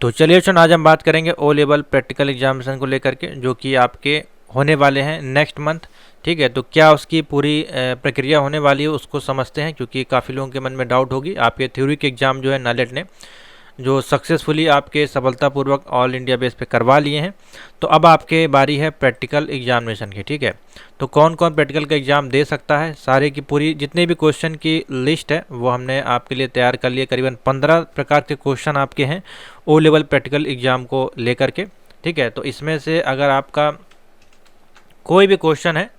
तो चलिए आज हम बात करेंगे ओ लेवल प्रैक्टिकल एग्जामिनेशन को लेकर के, जो कि आपके होने वाले हैं नेक्स्ट मंथ। ठीक है, तो क्या उसकी पूरी प्रक्रिया होने वाली है उसको समझते हैं, क्योंकि काफ़ी लोगों के मन में डाउट होगी। आपके थ्योरी के एग्ज़ाम जो है नालेट ने जो सक्सेसफुली आपके सफलतापूर्वक ऑल इंडिया बेस पे करवा लिए हैं, तो अब आपके बारी है प्रैक्टिकल एग्जामिनेशन की। ठीक है, तो कौन कौन प्रैक्टिकल का एग्ज़ाम दे सकता है, सारे की पूरी जितने भी क्वेश्चन की लिस्ट है वो हमने आपके लिए तैयार कर लिए। करीबन 15 प्रकार के क्वेश्चन आपके हैं ओ लेवल प्रैक्टिकल एग्ज़ाम को लेकर के। ठीक है, तो इसमें से अगर आपका कोई भी क्वेश्चन है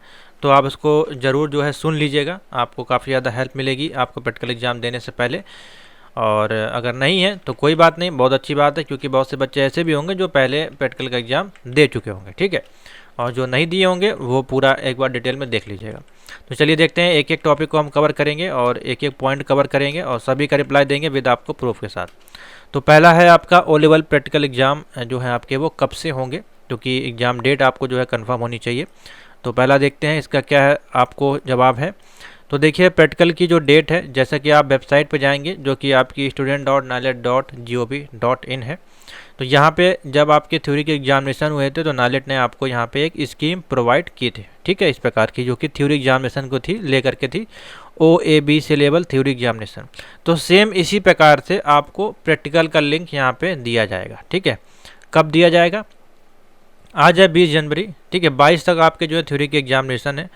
तो आप उसको ज़रूर जो है सुन लीजिएगा, आपको काफ़ी ज़्यादा हेल्प मिलेगी आपको प्रैक्टिकल एग्ज़ाम देने से पहले। और अगर नहीं है तो कोई बात नहीं, बहुत अच्छी बात है, क्योंकि बहुत से बच्चे ऐसे भी होंगे जो पहले प्रैक्टिकल का एग्ज़ाम दे चुके होंगे। ठीक है, और जो नहीं दिए होंगे वो पूरा एक बार डिटेल में देख लीजिएगा। तो चलिए देखते हैं, एक एक टॉपिक को हम कवर करेंगे और एक एक पॉइंट कवर करेंगे और सभी का रिप्लाई देंगे विद आपको प्रूफ के साथ। तो पहला है आपका ओ लेवल प्रैक्टिकल एग्ज़ाम जो है आपके वो कब से होंगे, क्योंकि एग्ज़ाम डेट आपको जो है कन्फर्म होनी चाहिए। तो पहला देखते हैं इसका क्या है आपको जवाब है। तो देखिए प्रैक्टिकल की जो डेट है, जैसा कि आप वेबसाइट पर जाएंगे जो कि आपकी student.nalet.gov.in है, तो यहाँ पे जब आपके थ्योरी के एग्जामिनेशन हुए थे तो नालेट ने आपको यहाँ पे एक स्कीम प्रोवाइड की थी। ठीक है, इस प्रकार की जो कि थ्योरी एग्जामिनेशन को थी लेकर के थी, OAB से लेवल थ्योरी एग्जामिनेशन। तो सेम इसी प्रकार से आपको प्रैक्टिकल का लिंक यहाँ पे दिया जाएगा। ठीक है, कब दिया जाएगा? आज है 20 जनवरी। ठीक है, 22 तक आपके जो है थ्योरी के एग्जामिनेशन है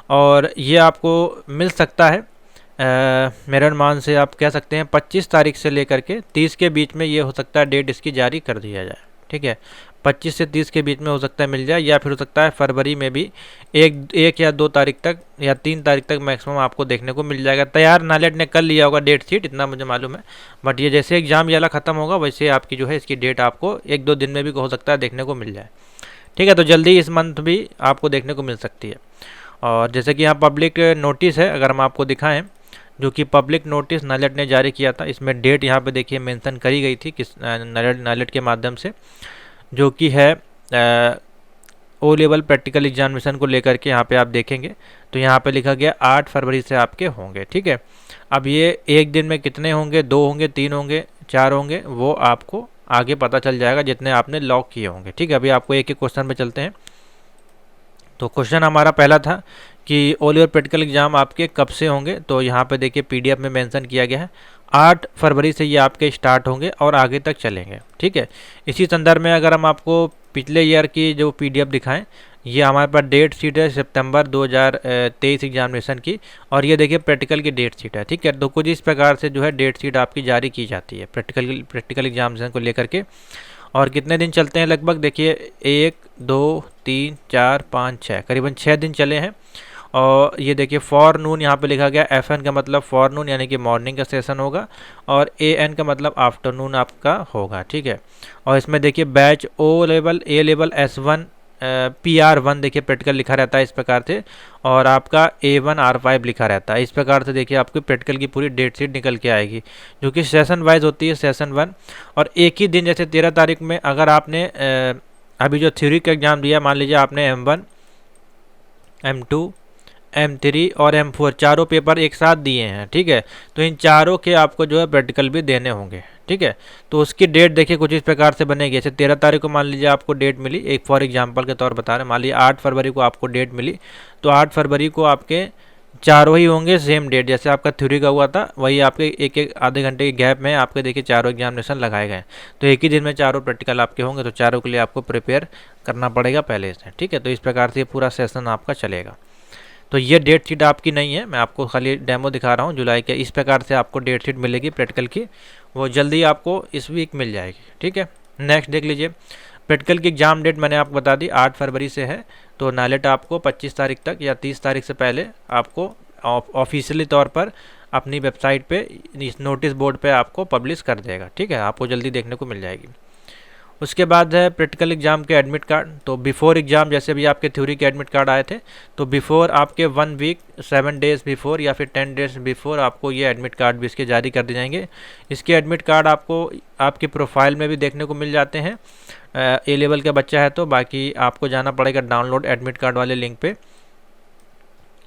और ये आपको मिल सकता है मेरे अनुमान से आप कह सकते हैं 25 तारीख से लेकर के 30 के बीच में ये हो सकता है डेट इसकी जारी कर दिया जाए। ठीक है, 25 से 30 के बीच में हो सकता है मिल जाए, या फिर हो सकता है फरवरी में भी एक या 2 तारीख तक या 3 तारीख तक मैक्सिमम आपको देखने को मिल जाएगा। तैयार नालेट ने कर लिया होगा डेट शीट, इतना मुझे मालूम है, बट ये जैसे एग्ज़ाम ये वाला ख़त्म होगा वैसे आपकी जो है इसकी डेट आपको 1-2 दिन में भी हो सकता है देखने को मिल जाए। ठीक है, तो जल्दी इस मंथ भी आपको देखने को मिल सकती है। और जैसे कि यहाँ पब्लिक नोटिस है, अगर हम आपको दिखाएं, जो कि पब्लिक नोटिस नालेट ने जारी किया था, इसमें डेट यहाँ पे देखिए मेंशन करी गई थी किस नालेट के माध्यम से, जो कि है ओ लेवल प्रैक्टिकल एग्जामिनेशन को लेकर के। यहाँ पे आप देखेंगे तो यहाँ पे लिखा गया 8 फरवरी से आपके होंगे। ठीक है, अब ये एक दिन में कितने होंगे, 2 होंगे, 3 होंगे, 4 होंगे, वो आपको आगे पता चल जाएगा जितने आपने लॉक किए होंगे। ठीक है, अभी आपको एक एक क्वेश्चन पे चलते हैं। तो क्वेश्चन हमारा पहला था कि ओ लेवल प्रैक्टिकल एग्जाम आपके कब से होंगे, तो यहाँ पे देखिए PDF में मेंशन किया गया है 8 फरवरी से ये आपके स्टार्ट होंगे और आगे तक चलेंगे। ठीक है, इसी संदर्भ में अगर हम आपको पिछले ईयर की जो PDF दिखाएं, ये हमारे पास डेट शीट है सितंबर 2023 एग्जामिनेशन की, और ये देखिए प्रैक्टिकल की डेट शीट है। ठीक है, तो कुछ इस प्रकार से जो है डेट शीट आपकी जारी की जाती है प्रैक्टिकल एग्जामिनेशन को लेकर के। और कितने दिन चलते हैं लगभग देखिए 1 2 3 4 5 6, करीबन 6 दिन चले हैं। और ये देखिए फॉर नून यहाँ पे लिखा गया, FN का मतलब फॉर नून यानी कि मॉर्निंग का सेशन होगा, और AN का मतलब आफ्टरनून आपका होगा। ठीक है, और इसमें देखिए batch O level A level S1 PR1 देखिए प्रैक्टिकल लिखा रहता है इस प्रकार से, और आपका A1 R5 लिखा रहता है। इस प्रकार से देखिए आपकी प्रैक्टिकल की पूरी डेट शीट निकल के आएगी, जो कि सेशन वाइज होती है, सेशन 1। और एक ही दिन जैसे 13 तारीख में अगर आपने अभी जो थ्योरी का एग्ज़ाम दिया, मान लीजिए आपने M1 M2 M3 और M4 चारों पेपर एक साथ दिए हैं। ठीक है, तो इन चारों के आपको जो है प्रैक्टिकल भी देने होंगे। ठीक है, तो उसकी डेट देखिए कुछ इस प्रकार से बनेगी। जैसे 13 तारीख को मान लीजिए आपको डेट मिली, एक फॉर एग्जांपल के तौर बता रहे हैं, मान लीजिए 8 फरवरी को आपको डेट मिली, तो 8 फरवरी को आपके चारों ही होंगे सेम डेट, जैसे आपका थ्योरी का हुआ था वही आपके एक आधे घंटे के गैप में आपके देखिए चारों एग्जामिनेशन लगाए गए, तो एक ही दिन में चारों प्रैक्टिकल आपके होंगे, तो चारों के लिए आपको प्रिपेयर करना पड़ेगा पहले से। ठीक है, तो इस प्रकार से पूरा सेशन आपका चलेगा। तो ये डेट शीट आपकी नहीं है, मैं आपको खाली डेमो दिखा रहा हूँ जुलाई के। इस प्रकार से आपको डेट शीट मिलेगी प्रैक्टिकल की, वो जल्दी आपको इस वीक मिल जाएगी। ठीक है, नेक्स्ट देख लीजिए, प्रैक्टिकल की एग्जाम डेट मैंने आपको बता दी 8 फरवरी से है, तो नालेट आपको 25 तारीख तक या 30 तारीख से पहले आपको ऑफिशियली तौर पर अपनी वेबसाइट पे इस नोटिस बोर्ड पे आपको पब्लिश कर देगा। ठीक है, आपको जल्दी देखने को मिल जाएगी। उसके बाद है प्रैक्टिकल एग्जाम के एडमिट कार्ड। तो बिफोर एग्जाम जैसे भी आपके थ्योरी के एडमिट कार्ड आए थे, तो बिफोर आपके 1 वीक 7 डेज बिफोर या फिर 10 डेज बिफोर आपको ये एडमिट कार्ड भी इसके जारी कर दिए जाएंगे। इसके एडमिट कार्ड आपको आपकी प्रोफाइल में भी देखने को मिल जाते हैं, A लेवल का बच्चा है तो। बाकी आपको जाना पड़ेगा डाउनलोड एडमिट कार्ड वाले लिंक पे,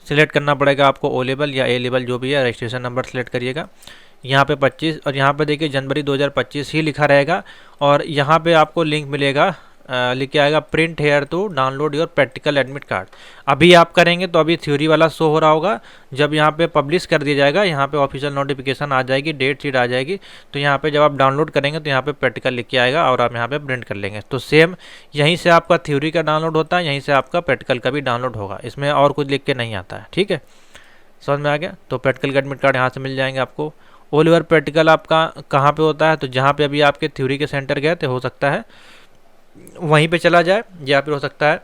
सिलेक्ट करना पड़ेगा आपको O लेवल या A लेवल जो भी है, रजिस्ट्रेशन नंबर सेलेक्ट करिएगा। यहाँ पे 25 और यहाँ पे देखिए जनवरी 2025 ही लिखा रहेगा। और यहाँ पे आपको लिंक मिलेगा, लिख के आएगा print here to download your practical admit card. अभी आप करेंगे तो अभी थ्योरी वाला शो हो रहा होगा, जब यहाँ पे पब्लिश कर दिया जाएगा, यहाँ पे ऑफिशियल नोटिफिकेशन आ जाएगी, डेट शीट आ जाएगी, तो यहाँ पे जब आप डाउनलोड करेंगे तो यहाँ पे प्रैक्टिकल लिख के आएगा और आप यहाँ पे प्रिंट कर लेंगे। तो सेम यहीं से आपका थ्योरी का डाउनलोड होता है, यहीं से आपका प्रैक्टिकल का भी डाउनलोड होगा, इसमें और कुछ लिख के नहीं आता है। ठीक है, समझ में आ गया। तो प्रैक्टिकल का एडमिट कार्ड यहाँ से मिल जाएंगे आपको। ऑल ओवर प्रैक्टिकल आपका कहाँ पे होता है, तो जहाँ पे अभी आपके थ्योरी के सेंटर गए थे, हो सकता है वहीं पे चला जाए, या फिर हो सकता है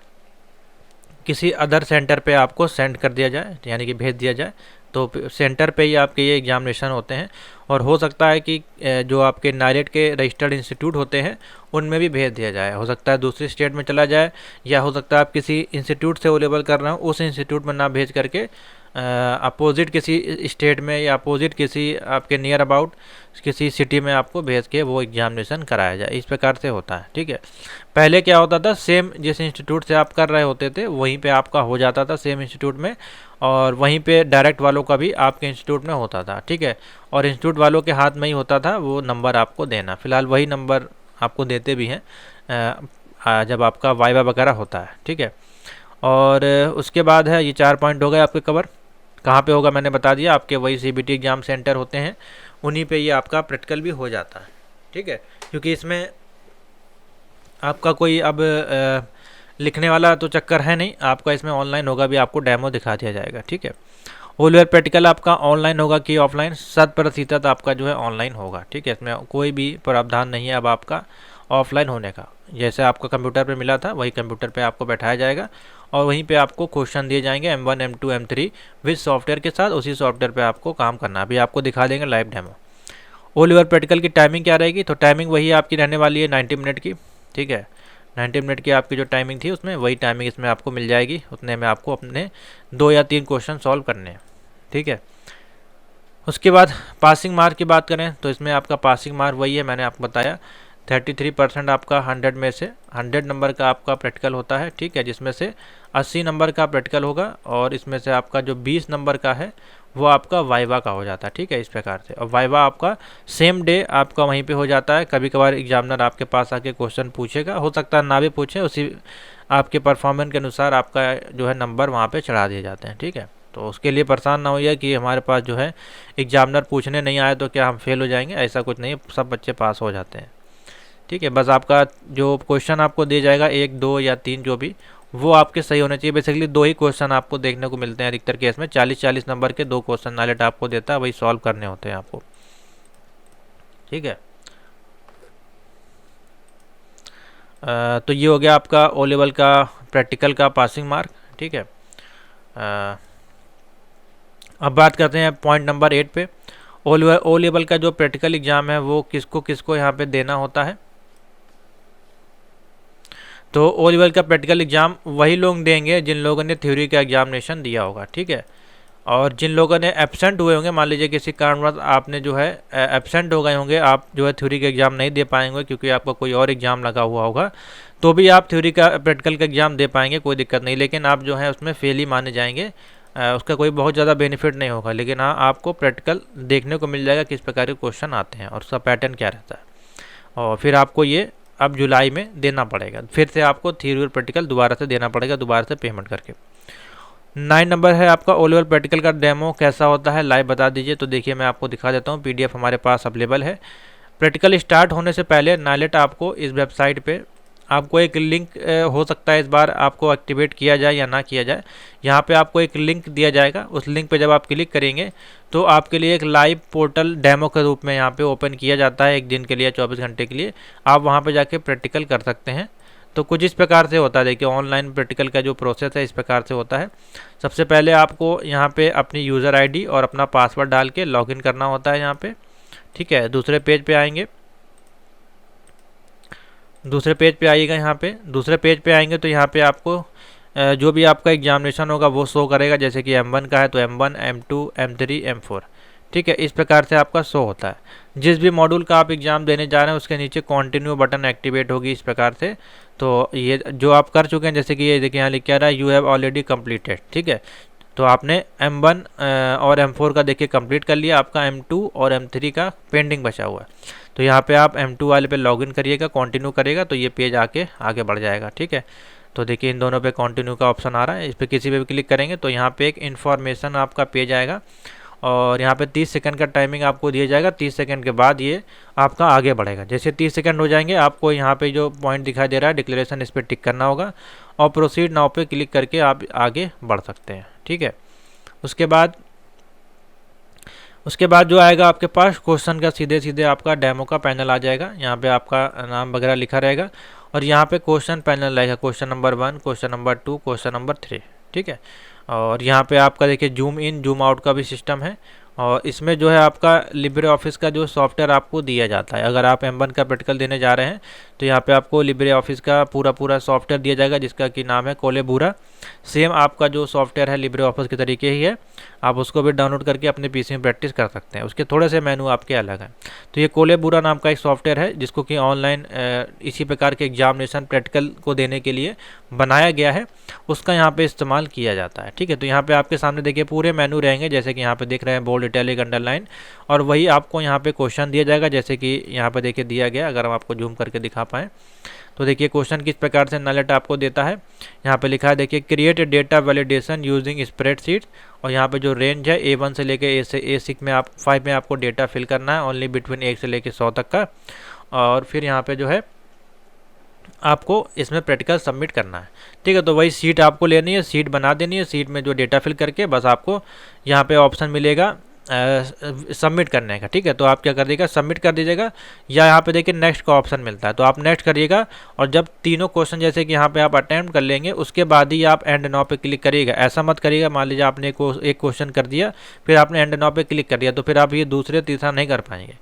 किसी अदर सेंटर पे आपको सेंड कर दिया जाए, यानी कि भेज दिया जाए। तो सेंटर पे ही आपके ये एग्जामिनेशन होते हैं। और हो सकता है कि जो आपके नाइलेट के रजिस्टर्ड इंस्टीट्यूट होते हैं उनमें भी भेज दिया जाए, हो सकता है दूसरी स्टेट में चला जाए, या हो सकता है आप किसी इंस्टीट्यूट से अवेलेबल कर रहे हो, उस इंस्टीट्यूट में ना भेज करके अपोजिट किसी स्टेट में या अपोजिट किसी आपके नियर अबाउट किसी सिटी में आपको भेज के वो एग्जामिनेशन कराया जाए। इस प्रकार से होता है। ठीक है, पहले क्या होता था, सेम जिस इंस्टीट्यूट से आप कर रहे होते थे वहीं पे आपका हो जाता था सेम इंस्टीट्यूट में, और वहीं पे डायरेक्ट वालों का भी आपके इंस्टीट्यूट में होता था। ठीक है, और इंस्टीट्यूट वालों के हाथ में ही होता था वो नंबर आपको देना। फिलहाल वही नंबर आपको देते भी हैं जब आपका वाइवा वगैरह होता है। ठीक है, और उसके बाद है ये 4 पॉइंट हो गए आपके कवर। कहाँ पे होगा मैंने बता दिया, आपके वही सीबीटी एग्जाम सेंटर होते हैं, उन्हीं पे ये आपका प्रैक्टिकल भी हो जाता है। ठीक है, क्योंकि इसमें आपका कोई अब लिखने वाला तो चक्कर है नहीं, आपका इसमें ऑनलाइन होगा, भी आपको डेमो दिखा दिया जाएगा। ठीक है, ऑल ओवर प्रैक्टिकल आपका ऑनलाइन होगा कि ऑफलाइन, 100% आपका जो है ऑनलाइन होगा। ठीक है, इसमें कोई भी प्रावधान नहीं है अब आपका ऑफलाइन होने का। जैसे आपको कंप्यूटर पे मिला था वही कंप्यूटर पे आपको बैठाया जाएगा और वहीं पे आपको क्वेश्चन दिए जाएंगे M1 M2 M3 with software के साथ, उसी सॉफ्टवेयर पे आपको काम करना। अभी आपको दिखा देंगे live demo. All over practical की टाइमिंग क्या रहेगी, तो टाइमिंग वही आपकी रहने वाली है 90 मिनट की। ठीक है, 90 मिनट की आपकी जो टाइमिंग थी उसमें वही टाइमिंग इसमें आपको मिल जाएगी। उतने में आपको अपने 2 या 3 क्वेश्चन सॉल्व करने हैं। ठीक है, उसके बाद पासिंग मार्क की बात करें तो इसमें आपका पासिंग मार्क वही है, मैंने आपको बताया 33% आपका 100 में से 100 नंबर का आपका प्रैक्टिकल होता है। ठीक है, जिसमें से 80 नंबर का प्रैक्टिकल होगा और इसमें से आपका जो 20 नंबर का है वो आपका वाइवा का हो जाता है। ठीक है, इस प्रकार से। और वाइवा आपका सेम डे आपका वहीं पे हो जाता है। कभी कभार एग्जामिनर आपके पास आके क्वेश्चन पूछेगा, हो सकता है ना भी पूछे, उसी आपके परफॉर्मेंस के अनुसार आपका जो है नंबर वहाँ पर चढ़ा दिए जाते हैं। ठीक है, तो उसके लिए परेशान ना होइए कि हमारे पास जो है एग्जामिनर पूछने नहीं आए तो क्या हम फेल हो जाएंगे, ऐसा कुछ नहीं, सब बच्चे पास हो जाते हैं। ठीक है, बस आपका जो क्वेश्चन आपको दिया जाएगा 1, 2 या 3 जो भी, वो आपके सही होने चाहिए। बेसिकली 2 ही क्वेश्चन आपको देखने को मिलते हैं अधिकतर केस में, 40-40 नंबर के 2 क्वेश्चन नाइलेट आपको देता है, वही सॉल्व करने होते हैं आपको। ठीक है, तो ये हो गया आपका ओ लेवल का प्रैक्टिकल का पासिंग मार्क। ठीक है, अब बात करते हैं पॉइंट नंबर 8 पे। ओ लेवल का जो प्रैक्टिकल एग्जाम है वो किसको किसको यहाँ पे देना होता है, तो ओ लेवल का प्रैक्टिकल एग्जाम वही लोग देंगे जिन लोगों ने थ्योरी का एग्जामिनेशन दिया होगा। ठीक है, और जिन लोगों ने एब्सेंट हुए होंगे, मान लीजिए किसी कारणवश आपने जो है एब्सेंट हो गए होंगे, आप जो है थ्योरी का एग्ज़ाम नहीं दे पाएंगे क्योंकि आपका कोई और एग्ज़ाम लगा हुआ होगा, तो भी आप थ्योरी का प्रैक्टिकल का एग्ज़ाम दे पाएंगे, कोई दिक्कत नहीं। लेकिन आप जो है उसमें फेल ही माने जाएंगे, उसका कोई बहुत ज़्यादा बेनिफिट नहीं होगा। लेकिन हाँ, आपको प्रैक्टिकल देखने को मिल जाएगा किस प्रकार के क्वेश्चन आते हैं और उसका पैटर्न क्या रहता है। और फिर आपको ये अब जुलाई में देना पड़ेगा, फिर से आपको थ्योरी और प्रैक्टिकल दोबारा से देना पड़ेगा, दोबारा से पेमेंट करके। 9 नंबर है आपका ओ लेवल प्रैक्टिकल का डेमो कैसा होता है, लाइव बता दीजिए। तो देखिए मैं आपको दिखा देता हूँ, PDF हमारे पास अवेलेबल है। प्रैक्टिकल स्टार्ट होने से पहले नाइलेट आपको इस वेबसाइट पे आपको एक लिंक हो सकता है इस बार आपको एक्टिवेट किया जाए या ना किया जाए, यहाँ पे आपको एक लिंक दिया जाएगा। उस लिंक पे जब आप क्लिक करेंगे तो आपके लिए एक लाइव पोर्टल डेमो के रूप में यहाँ पे ओपन किया जाता है, 1 दिन के लिए, 24 घंटे के लिए आप वहाँ पे जाके प्रैक्टिकल कर सकते हैं। तो कुछ इस प्रकार से होता है, देखिए ऑनलाइन प्रैक्टिकल का जो प्रोसेस है इस प्रकार से होता है। सबसे पहले आपको यहाँ पे अपनी यूज़र ID और अपना पासवर्ड डाल के लॉगिन करना होता है यहाँ पे। ठीक है, दूसरे पेज पे आएंगे, दूसरे पेज पे आइएगा। यहाँ पे दूसरे पेज पे आएंगे तो यहाँ पे आपको जो भी आपका एग्जामिनेशन होगा वो शो करेगा, जैसे कि M1 का है तो M1, M2, M3, M4। ठीक है, इस प्रकार से आपका शो होता है। जिस भी मॉड्यूल का आप एग्ज़ाम देने जा रहे हैं उसके नीचे कंटिन्यू बटन एक्टिवेट होगी इस प्रकार से। तो ये जो आप कर चुके हैं, जैसे कि ये देखिए यहाँ लिख के आ रहा है यू हैव ऑलरेडी कंप्लीटेड। ठीक है, तो आपने M1 और M4 का देखिए कंप्लीट कर लिया, आपका M2 और M3 का पेंडिंग बचा हुआ है। तो यहाँ पे आप M2 वाले पे लॉगिन करिएगा, कंटिन्यू करिएगा तो ये पेज आगे बढ़ जाएगा। ठीक है, तो देखिए इन दोनों पे कंटिन्यू का ऑप्शन आ रहा है, इस पर किसी पे भी क्लिक करेंगे तो यहाँ पे एक इन्फॉर्मेशन आपका पेज आएगा और यहाँ पे 30 सेकंड का टाइमिंग आपको दिया जाएगा। 30 सेकंड के बाद ये आपका आगे बढ़ेगा। जैसे 30 सेकंड हो जाएंगे आपको यहाँ पे जो पॉइंट दिखाई दे रहा है डिक्लेरेशन, इस पर टिक करना होगा और प्रोसीड नाउ पे क्लिक करके आप आगे बढ़ सकते हैं। ठीक है, उसके बाद जो आएगा आपके पास क्वेश्चन का सीधे सीधे आपका डेमो का पैनल आ जाएगा। यहाँ पे आपका नाम वगैरह लिखा रहेगा और यहाँ पे क्वेश्चन पैनल रहेगा, question number 1, question number 2, question number 3। ठीक है, और यहाँ पे आपका देखिए जूम इन जूम आउट का भी सिस्टम है और इसमें जो है आपका लिब्रे ऑफिस का जो सॉफ्टवेयर आपको दिया जाता है। अगर आप M1 का प्रैक्टिकल देने जा रहे हैं तो यहाँ पे आपको लिब्रे ऑफिस का पूरा सॉफ्टवेयर दिया जाएगा जिसका कि नाम है कोलेबुरा। सेम आपका जो सॉफ्टवेयर है लिब्रे ऑफिस के तरीके ही है, आप उसको भी डाउनलोड करके अपने पीसी में प्रैक्टिस कर सकते हैं। उसके थोड़े से मेनू आपके अलग हैं। तो ये कोलेबुरा नाम का एक सॉफ्टवेयर है जिसको कि ऑनलाइन इसी प्रकार के एग्जामिनेशन प्रैक्टिकल को देने के लिए बनाया गया है, उसका यहाँ पे इस्तेमाल किया जाता है। ठीक है, तो यहाँ पे आपके सामने देखिए पूरे मेनू रहेंगे, जैसे कि यहाँ पे देख रहे हैं बोल्ड, इटैलिक, अंडरलाइन, और वही आपको यहाँ पे क्वेश्चन दिया जाएगा जैसे कि यहाँ पे देखिए दिया गया। अगर हम आपको जूम करके दिखा पाएँ तो देखिए क्वेश्चन किस प्रकार से नालेट आपको देता है। यहाँ पे लिखा है देखिए create data validation using spreadsheet, और यहाँ पे जो रेंज है A1 से लेके A6 में 5 में आपको डेटा फिल करना है, ओनली बिटवीन 1 से लेके 100 तक का। और फिर यहाँ पे जो है आपको इसमें प्रैक्टिकल सबमिट करना है। ठीक है, तो वही सीट आपको लेनी है, सीट बना देनी है, सीट में जो डेटा फिल करके बस आपको यहाँ पे ऑप्शन मिलेगा सबमिट करने का। ठीक है, तो आप क्या कर दीजिएगा, सबमिट कर दीजिएगा, या यहाँ पे देखिए नेक्स्ट का ऑप्शन मिलता है तो आप नेक्स्ट करिएगा। और जब तीनों क्वेश्चन जैसे कि यहाँ पे आप अटेम्प्ट कर लेंगे उसके बाद ही आप एंड नाउ पे क्लिक करिएगा। ऐसा मत करिएगा मान लीजिए आपने एक क्वेश्चन कर दिया फिर आपने एंड नाउ पे क्लिक कर दिया तो फिर आप ये दूसरे तीसरा नहीं कर पाएंगे।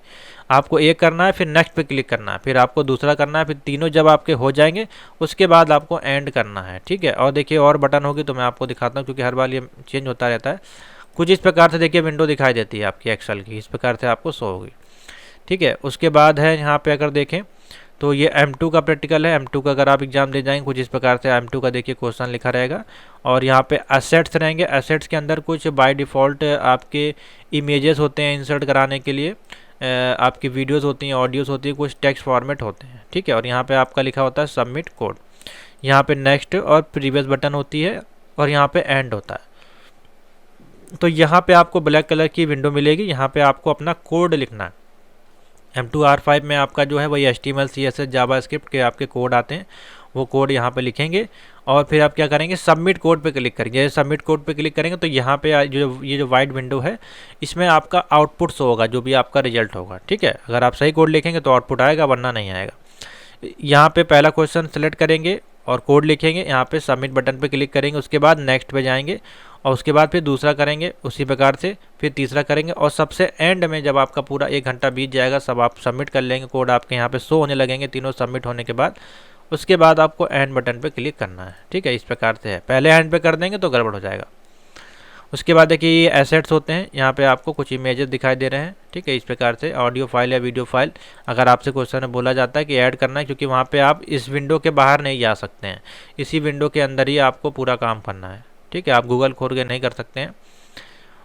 आपको एक करना है, फिर नेक्स्ट पे क्लिक करना है, फिर आपको दूसरा करना है, फिर तीनों जब आपके हो जाएंगे उसके बाद आपको एंड करना है। ठीक है, और देखिए और बटन होगी तो मैं आपको दिखाता हूँ क्योंकि हर बार ये चेंज होता रहता है। कुछ इस प्रकार से देखिए विंडो दिखाई देती है आपकी एक्सेल की, इस प्रकार से आपको शो होगी। ठीक है, उसके बाद है यहाँ पे अगर देखें तो ये M2 का प्रैक्टिकल है। M2 का अगर आप एग्जाम दे जाएंगे कुछ इस प्रकार से M2 का देखिए क्वेश्चन लिखा रहेगा और यहाँ पे एसेट्स रहेंगे। एसेट्स के अंदर कुछ बाय डिफ़ॉल्ट आपके इमेजेस होते हैं इंसर्ट कराने के लिए, आपकी वीडियोस होती हैं, ऑडियोज़ होती है, कुछ टेक्स्ट फॉर्मेट होते हैं। ठीक है, और यहाँ पे आपका लिखा होता है सबमिट कोड। यहाँ पे नेक्स्ट और प्रीवियस बटन होती है और यहाँ पे एंड होता है। तो यहाँ पे आपको ब्लैक कलर की विंडो मिलेगी, यहाँ पे आपको अपना कोड लिखना है। M2R5 में आपका जो है वही HTML CSS जावास्क्रिप्ट के आपके कोड आते हैं, वो कोड यहाँ पे लिखेंगे और फिर आप क्या करेंगे सबमिट कोड पे क्लिक करेंगे। सबमिट कोड पे क्लिक करेंगे तो यहाँ पे ये जो वाइट विंडो है इसमें आपका आउटपुट शो होगा, जो भी आपका रिजल्ट होगा। ठीक है, अगर आप सही कोड लिखेंगे तो आउटपुट आएगा वरना नहीं आएगा। यहाँ पे पहला क्वेश्चन सेलेक्ट करेंगे और कोड लिखेंगे, यहाँ पे सबमिट बटन पे क्लिक करेंगे, उसके बाद नेक्स्ट पे जाएंगे और उसके बाद फिर दूसरा करेंगे उसी प्रकार से, फिर तीसरा करेंगे और सबसे एंड में जब आपका पूरा 1 घंटा बीत जाएगा सब आप सबमिट कर लेंगे, कोड आपके यहाँ पे शो होने लगेंगे तीनों सबमिट होने के बाद, उसके बाद आपको एंड बटन पे क्लिक करना है। ठीक है, इस प्रकार से है, पहले एंड पे कर देंगे तो गड़बड़ हो जाएगा। उसके बाद देखिए ये एसेट्स होते हैं, यहाँ पे आपको कुछ इमेजेस दिखाई दे रहे हैं। ठीक है, इस प्रकार से ऑडियो फाइल या वीडियो फाइल अगर आपसे क्वेश्चन में बोला जाता है कि ऐड करना है, क्योंकि वहाँ पे आप इस विंडो के बाहर नहीं जा सकते हैं, इसी विंडो के अंदर ही आपको पूरा काम करना है। ठीक है, आप गूगल खोल के नहीं कर सकते हैं।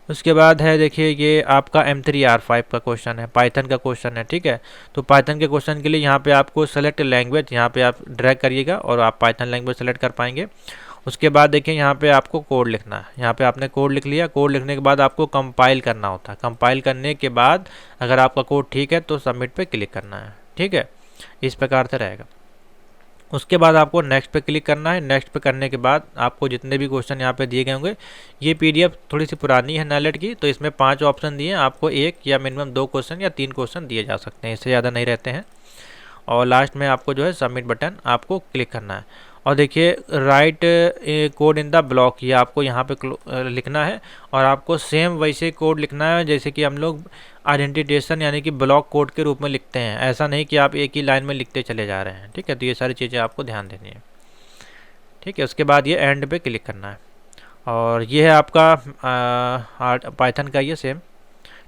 उसके बाद है देखिए ये आपका M3R5 का क्वेश्चन है, पाइथन का क्वेश्चन है। ठीक है, तो पाइथन के क्वेश्चन के लिए यहाँ पे आपको सेलेक्ट लैंग्वेज, यहाँ पे आप ड्रैग करिएगा और आप पाइथन लैंग्वेज सेलेक्ट कर पाएंगे। उसके बाद देखिए यहाँ पे आपको कोड लिखना है, यहाँ पे आपने कोड लिख लिया। कोड लिखने के बाद आपको कंपाइल करना होता है, कंपाइल करने के बाद अगर आपका कोड ठीक है तो सबमिट पे क्लिक करना है। ठीक है, इस प्रकार से रहेगा। उसके बाद आपको नेक्स्ट पे क्लिक करना है। नेक्स्ट पे करने के बाद आपको जितने भी क्वेश्चन यहाँ पे दिए गए होंगे, ये PDF थोड़ी सी पुरानी है नालेट की, तो इसमें 5 ऑप्शन दिए हैं, आपको 1 या मिनिमम 2 क्वेश्चन या 3 क्वेश्चन दिए जा सकते हैं, इससे ज़्यादा नहीं रहते हैं। और लास्ट में आपको जो है सबमिट बटन आपको क्लिक करना है और देखिए right code in the block, ये आपको यहाँ पे लिखना है और आपको सेम वैसे कोड लिखना है जैसे कि हम लोग आइडेंटिटेशन यानी कि ब्लॉक कोड के रूप में लिखते हैं। ऐसा नहीं कि आप एक ही लाइन में लिखते चले जा रहे हैं। ठीक है, तो ये सारी चीज़ें आपको ध्यान देनी है। ठीक है, उसके बाद ये एंड पे क्लिक करना है और ये है आपका पाइथन का ये सेम।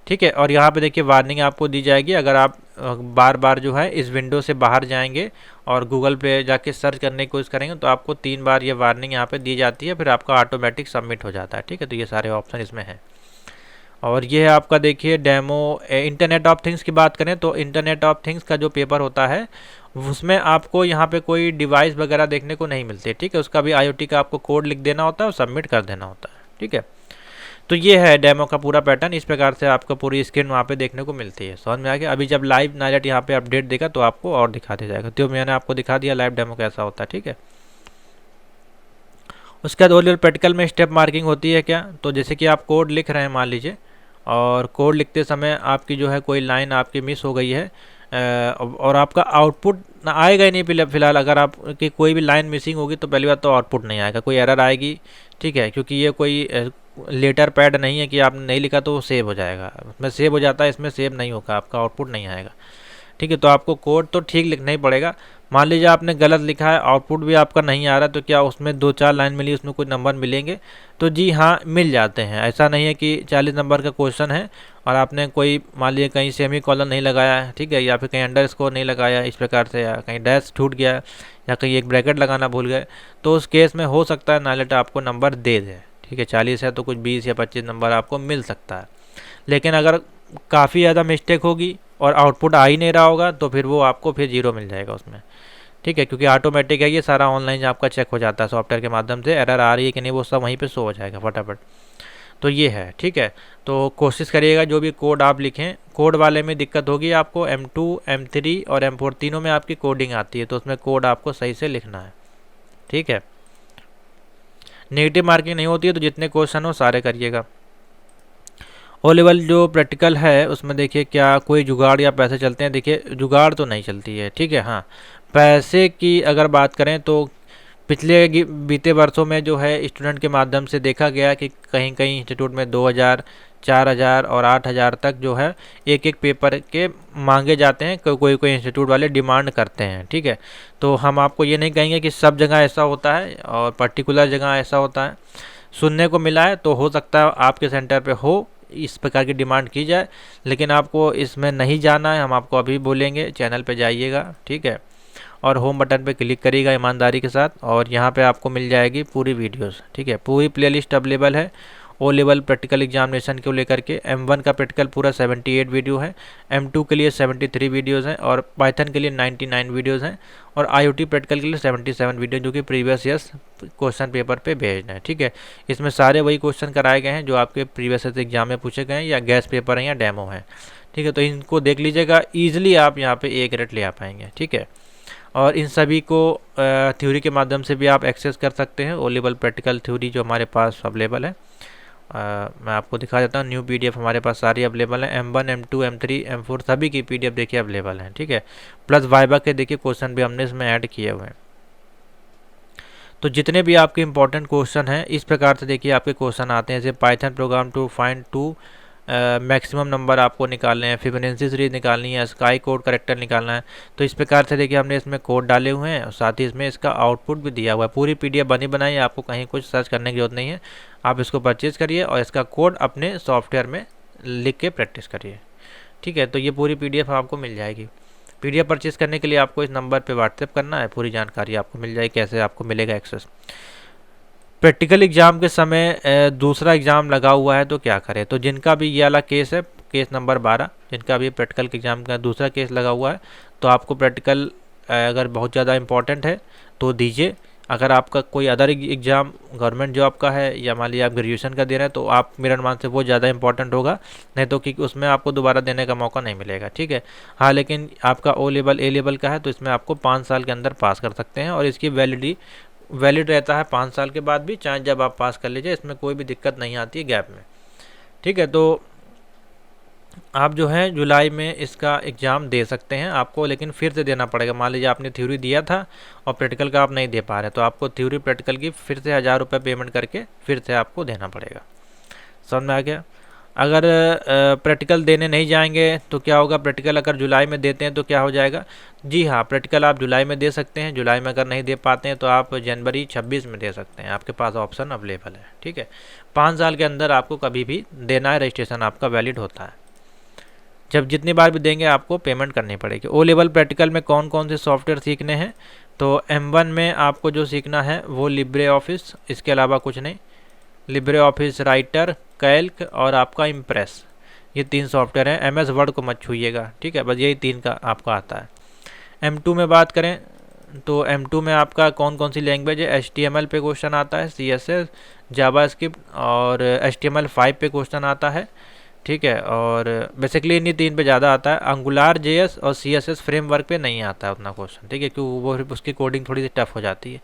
ठीक है। और यहाँ पे देखिए वार्निंग आपको दी जाएगी अगर आप बार बार जो है इस विंडो से बाहर जाएंगे और गूगल पे जाके सर्च करने की कोशिश करेंगे तो आपको 3 बार ये वार्निंग यहाँ पे दी जाती है, फिर आपका ऑटोमेटिक सबमिट हो जाता है। ठीक है, तो ये सारे ऑप्शन इसमें हैं। और ये है आपका देखिए डेमो। इंटरनेट ऑफ थिंग्स की बात करें तो इंटरनेट ऑफ थिंग्स का जो पेपर होता है उसमें आपको यहाँ पे कोई डिवाइस वगैरह देखने को नहीं मिलती। ठीक है, उसका भी IoT का आपको कोड लिख देना होता है और सबमिट कर देना होता है। ठीक है, तो ये है डेमो का पूरा पैटर्न। इस प्रकार से आपको पूरी स्क्रीन वहाँ पे देखने को मिलती है। समझ में आ गया। अभी जब लाइव नाइलेट यहाँ पे अपडेट देगा तो आपको और दिखा दिया जाएगा। तो मैंने आपको दिखा दिया लाइव डेमो कैसा होता है। ठीक है, उसके बाद ओरियल प्रैक्टिकल में स्टेप मार्किंग होती है क्या, तो जैसे कि आप कोड लिख रहे हैं मान लीजिए, और कोड लिखते समय आपकी जो है कोई लाइन आपकी मिस हो गई है और आपका आउटपुट आएगा ही नहीं। फिलहाल अगर आपकी कोई भी लाइन मिसिंग होगी तो पहली बात तो आउटपुट नहीं आएगा, कोई एरर आएगी। ठीक है, क्योंकि ये कोई लेटर पैड नहीं है कि आपने नहीं लिखा तो वो सेव हो जाएगा। उसमें सेव हो जाता है, इसमें सेव नहीं होगा, आपका आउटपुट नहीं आएगा। ठीक है, तो आपको कोड तो ठीक लिखना ही पड़ेगा। मान लीजिए आपने गलत लिखा है, आउटपुट भी आपका नहीं आ रहा, तो क्या उसमें 2-4 लाइन मिली, उसमें कुछ नंबर मिलेंगे? तो जी हाँ, मिल जाते हैं। ऐसा नहीं है कि 40 नंबर का क्वेश्चन है और आपने कोई मान लीजिए कहीं सेमी कॉलन नहीं लगाया है, ठीक है, या फिर कहीं अंडर स्कोर नहीं लगाया इस प्रकार से, या कहीं डैश छूट गया या कहीं एक ब्रैकेट लगाना भूल गए, तो उस केस में हो सकता है नाइलेट आपको नंबर दे दे। ठीक है, 40 है तो कुछ 20 या 25 नंबर आपको मिल सकता है। लेकिन अगर काफ़ी ज़्यादा मिस्टेक होगी और आउटपुट आ ही नहीं रहा होगा तो फिर वो आपको फिर 0 मिल जाएगा उसमें। ठीक है, क्योंकि ऑटोमेटिक है, ये सारा ऑनलाइन आपका चेक हो जाता है सॉफ्टवेयर के माध्यम से, एरर आ रही है कि नहीं वो सब वहीं पे शो हो जाएगा फटाफट। तो ये है। ठीक है, तो कोशिश करिएगा जो भी कोड आप लिखें, कोड वाले में दिक्कत होगी आपको, M2 M3 और M4 तीनों में आपकी कोडिंग आती है, तो उसमें कोड आपको सही से लिखना है। ठीक है, नेगेटिव मार्किंग नहीं होती है, तो जितने क्वेश्चन हो सारे करिएगा। ओ लेवल जो प्रैक्टिकल है उसमें देखिए क्या कोई जुगाड़ या पैसे चलते हैं? देखिए जुगाड़ तो नहीं चलती है। ठीक है, हाँ, पैसे की अगर बात करें तो पिछले बीते वर्षों में जो है स्टूडेंट के माध्यम से देखा गया कि कहीं कहीं इंस्टीट्यूट में 2000, 4000 और 8000 तक जो है एक एक पेपर के मांगे जाते हैं, कोई कोई इंस्टीट्यूट वाले डिमांड करते हैं। ठीक है, तो हम आपको ये नहीं कहेंगे कि सब जगह ऐसा होता है और पर्टिकुलर जगह ऐसा होता है। सुनने को मिला है, तो हो सकता है आपके सेंटर पे हो इस प्रकार की डिमांड की जाए, लेकिन आपको इसमें नहीं जाना है, हम आपको अभी बोलेंगे। चैनल पे जाइएगा, ठीक है, और होम बटन पे क्लिक करिएगा ईमानदारी के साथ, और यहाँ पे आपको मिल जाएगी पूरी वीडियोस। ठीक है, पूरी प्लेलिस्ट अवेलेबल है ओ लेवल प्रैक्टिकल एग्जामिनेशन को लेकर के। M1 का प्रैक्टिकल पूरा 78 वीडियो है, M2 के लिए 73 वीडियोज़ हैं, और पाइथन के लिए 99 वीडियोज़ हैं, और IoT प्रैक्टिकल के लिए 77 वीडियो जो कि प्रीवियस ईयर्स क्वेश्चन पेपर पे बेस्ड हैं। ठीक है, इसमें सारे वही क्वेश्चन कराए गए हैं जो आपके प्रीवियस ईयर्स एग्जाम में पूछे गए हैं, या गैस पेपर हैं या डेमो हैं। ठीक है, तो इनको देख लीजिएगा, ईजिली आप यहाँ पे A ग्रेड ले आ पाएंगे। ठीक है, और इन सभी को थ्योरी के माध्यम से भी आप एक्सेस कर सकते हैं। ओ लेवल प्रैक्टिकल थ्योरी जो हमारे पास अवेलेबल है, मैं आपको दिखा देता हूँ। न्यू PDF हमारे पास सारी अवेलेबल है, M1 M2 M3 M4 सभी की PDF देखिए अवेलेबल है। ठीक है, प्लस वाइवा के देखिए क्वेश्चन भी हमने इसमें ऐड किए हुए हैं। तो जितने भी आपके इंपॉर्टेंट क्वेश्चन हैं इस प्रकार से देखिए आपके क्वेश्चन आते हैं, जैसे Python program to find 2 maximum number आपको निकालने हैं, फिबोनाची सीरीज निकालनी है, स्काई कोड करेक्टर निकालना है। तो इस प्रकार से देखिए हमने इसमें कोड डाले हुए हैं और साथ ही इसमें इसका आउटपुट भी दिया हुआ है। पूरी PDF बनी बनाई है, आपको कहीं कुछ सर्च करने की जरूरत नहीं है। आप इसको परचेज़ करिए और इसका कोड अपने सॉफ्टवेयर में लिख के प्रैक्टिस करिए। ठीक है, तो ये पूरी PDF आपको मिल जाएगी। PDF परचेज़ करने के लिए आपको इस नंबर पर व्हाट्सएप करना है, पूरी जानकारी आपको मिल जाएगी कैसे आपको मिलेगा एक्सेस। प्रैक्टिकल एग्ज़ाम के समय दूसरा एग्ज़ाम लगा हुआ है तो क्या करें? तो जिनका भी ये वाला केस है, केस नंबर 12, जिनका भी प्रैक्टिकल के एग्ज़ाम का दूसरा केस लगा हुआ है, तो आपको प्रैक्टिकल अगर बहुत ज़्यादा इंपॉर्टेंट है तो दीजिए। अगर आपका कोई अदर एग्ज़ाम गवर्नमेंट जॉब का है या मान लीजिए आप ग्रेजुएशन का दे रहे हैं तो आप मेरे अनुमान से वो ज़्यादा इंपॉर्टेंट होगा, नहीं तो क्योंकि उसमें आपको दोबारा देने का मौका नहीं मिलेगा। ठीक है, हाँ, लेकिन आपका O लेवल A लेवल का है तो इसमें आपको 5 साल के अंदर पास कर सकते हैं, और इसकी वैलिड रहता है 5 साल के बाद भी, चाहे जब आप पास कर लीजिए, इसमें कोई भी दिक्कत नहीं आती है गैप में। ठीक है, तो आप जो है जुलाई में इसका एग्ज़ाम दे सकते हैं आपको, लेकिन फिर से देना पड़ेगा। मान लीजिए आपने थ्योरी दिया था और प्रैक्टिकल का आप नहीं दे पा रहे, तो आपको थ्योरी प्रैक्टिकल की फिर से 1000 रुपये पेमेंट करके फिर से आपको देना पड़ेगा। समझ में आ गया? अगर प्रैक्टिकल देने नहीं जाएंगे तो क्या होगा? प्रैक्टिकल अगर जुलाई में देते हैं तो क्या हो जाएगा? जी हाँ, प्रैक्टिकल आप जुलाई में दे सकते हैं। जुलाई में अगर नहीं दे पाते हैं तो आप जनवरी 26 में दे सकते हैं, आपके पास ऑप्शन अवेलेबल है। ठीक है, 5 साल के अंदर आपको कभी भी देना है, रजिस्ट्रेशन आपका वैलिड होता है। जब जितनी बार भी देंगे आपको पेमेंट करनी पड़ेगी। ओ लेवल प्रैक्टिकल में कौन कौन से सॉफ्टवेयर सीखने हैं, तो M1 में आपको जो सीखना है वो लिब्रे ऑफिस, इसके अलावा कुछ नहीं। लिब्रे ऑफिस राइटर, कैल्क और आपका इम्प्रेस, ये 3 सॉफ्टवेयर हैं। MS वर्ड को मत छूइएगा, ठीक है, बस यही 3 का आपका आता है। M2 में बात करें तो M2 में आपका कौन कौन सी लैंग्वेज है, HTML पे क्वेश्चन आता है, CSS, जावास्क्रिप्ट और HTML5 पे क्वेश्चन आता है, ठीक है। और बेसिकली इन्हीं 3 पे ज़्यादा आता है। अंगुलार JS और CSS फ्रेमवर्क पे नहीं आता है उतना क्वेश्चन, ठीक है, क्योंकि वो उसकी कोडिंग थोड़ी सी टफ हो जाती है।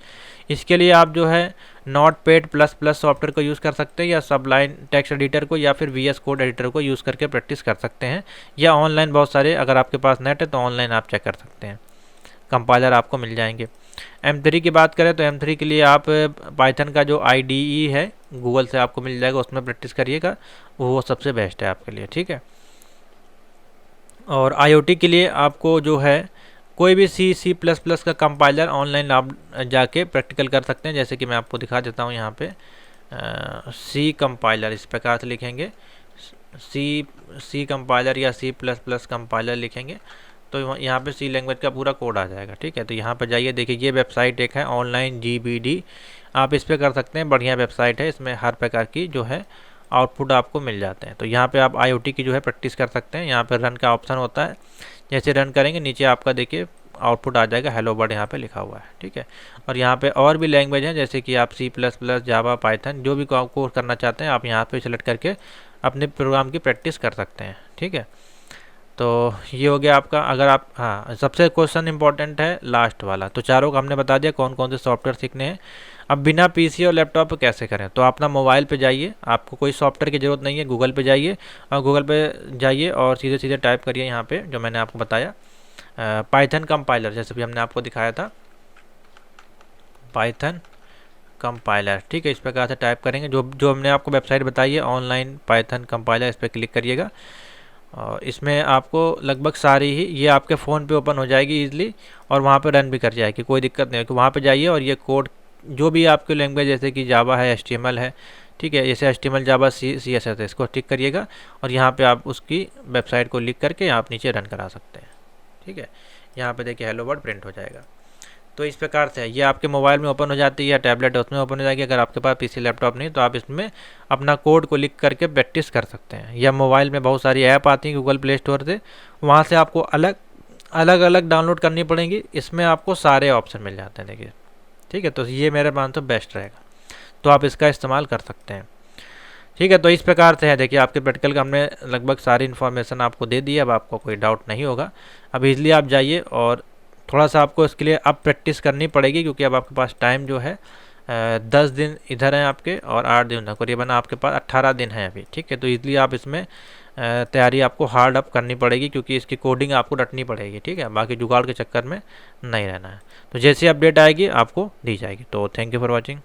इसके लिए आप जो है नोटपैड प्लस प्लस सॉफ्टवेयर को यूज़ कर सकते हैं, या सबलाइन टेक्स्ट एडिटर को, या फिर VS कोड एडिटर को यूज़ करके प्रैक्टिस कर सकते हैं, या ऑनलाइन बहुत सारे, अगर आपके पास नेट है तो ऑनलाइन आप चेक कर सकते हैं, कंपाइलर आपको मिल जाएंगे। M3 की बात करें तो M3 के लिए आप पाइथन का जो IDE है गूगल से आपको मिल जाएगा, उसमें प्रैक्टिस करिएगा, वो सबसे बेस्ट है आपके लिए, ठीक है। और IoT के लिए आपको जो है कोई भी C++ का कंपाइलर ऑनलाइन आप जाके प्रैक्टिकल कर सकते हैं। जैसे कि मैं आपको दिखा देता हूँ यहाँ पे C कंपाइलर, इस प्रकार से लिखेंगे, C कंपाइलर या C++ कंपाइलर लिखेंगे तो यहाँ पे C लैंग्वेज का पूरा कोड आ जाएगा, ठीक है। तो यहाँ पर जाइए, देखिए ये वेबसाइट एक है ऑनलाइन GBD, आप इस पर कर सकते हैं, बढ़िया वेबसाइट है, इसमें हर प्रकार की जो है आउटपुट आपको मिल जाते हैं। तो यहाँ पे आप IoT की जो है प्रैक्टिस कर सकते हैं। यहाँ पे रन का ऑप्शन होता है, जैसे रन करेंगे नीचे आपका देखिए आउटपुट आ जाएगा, हेलो वर्ल्ड यहाँ पे लिखा हुआ है, ठीक है। और यहाँ पे और भी लैंग्वेज हैं, जैसे कि आप C++, जावा, पाइथन, जो भी कोर्स करना चाहते हैं आप यहाँ पे सेलेक्ट करके अपने प्रोग्राम की प्रैक्टिस कर सकते हैं, ठीक है। तो ये हो गया आपका। अगर आप, हाँ, सबसे क्वेश्चन इंपॉर्टेंट है लास्ट वाला, तो चारों का हमने बता दिया कौन कौन से सॉफ्टवेयर सीखने हैं। अब बिना PC और लैपटॉप पे कैसे करें, तो अपना मोबाइल पे जाइए, आपको कोई सॉफ्टवेयर की ज़रूरत नहीं है, गूगल पे जाइए, और गूगल पे जाइए और सीधे सीधे टाइप करिए यहाँ पे जो मैंने आपको बताया पाइथन कंपाइलर, जैसे भी हमने आपको दिखाया था पाइथन कंपाइलर, ठीक है। इस प्रकार से टाइप करेंगे, जो हमने आपको वेबसाइट बताई है ऑनलाइन पाइथन कंपाइलर, इस पर क्लिक करिएगा और इसमें आपको लगभग सारी ही ये आपके फ़ोन पे ओपन हो जाएगी इजीली, और वहाँ पे रन भी कर जाएगी, कोई दिक्कत नहीं है। वहाँ पे जाइए और ये कोड जो भी आपकी लैंग्वेज, जैसे कि जावा है, HTML है, ठीक है, जैसे HTML, जावा, CSS है, इसको टिक करिएगा और यहाँ पे आप उसकी वेबसाइट को लिख करके आप नीचे रन करा सकते हैं, ठीक है। यहाँ पे देखिए हेलो वर्ल्ड प्रिंट हो जाएगा। तो इस प्रकार से ये आपके मोबाइल में ओपन हो जाती है, या टैबलेट है उसमें ओपन हो जाएगी। अगर आपके पास PC लैपटॉप नहीं तो आप इसमें अपना कोड को लिख करके प्रैक्टिस कर सकते हैं, या मोबाइल में बहुत सारी ऐप आती हैं गूगल प्ले स्टोर से, वहाँ से आपको अलग अलग डाउनलोड करनी पड़ेंगी, इसमें आपको सारे ऑप्शन मिल जाते हैं, देखिए, ठीक है। तो ये मेरे मान तो बेस्ट रहेगा, तो आप इसका इस्तेमाल कर सकते हैं, ठीक है। तो इस प्रकार से है, देखिए आपके प्रैक्टिकल का हमने लगभग सारी इन्फॉर्मेशन आपको दे दी। अब आपको कोई डाउट नहीं होगा, अब इजली आप जाइए, और थोड़ा सा आपको इसके लिए अब प्रैक्टिस करनी पड़ेगी, क्योंकि अब आपके पास टाइम जो है 10 दिन इधर हैं आपके और 8 दिन उधर, करीबन आपके पास 18 दिन है अभी, ठीक है। तो इसलिए आप इसमें तैयारी आपको हार्ड अप करनी पड़ेगी, क्योंकि इसकी कोडिंग आपको रटनी पड़ेगी, ठीक है। बाकी जुगाड़ के चक्कर में नहीं रहना है। तो जैसी अपडेट आएगी आपको दी जाएगी। तो थैंक यू फॉर वॉचिंग।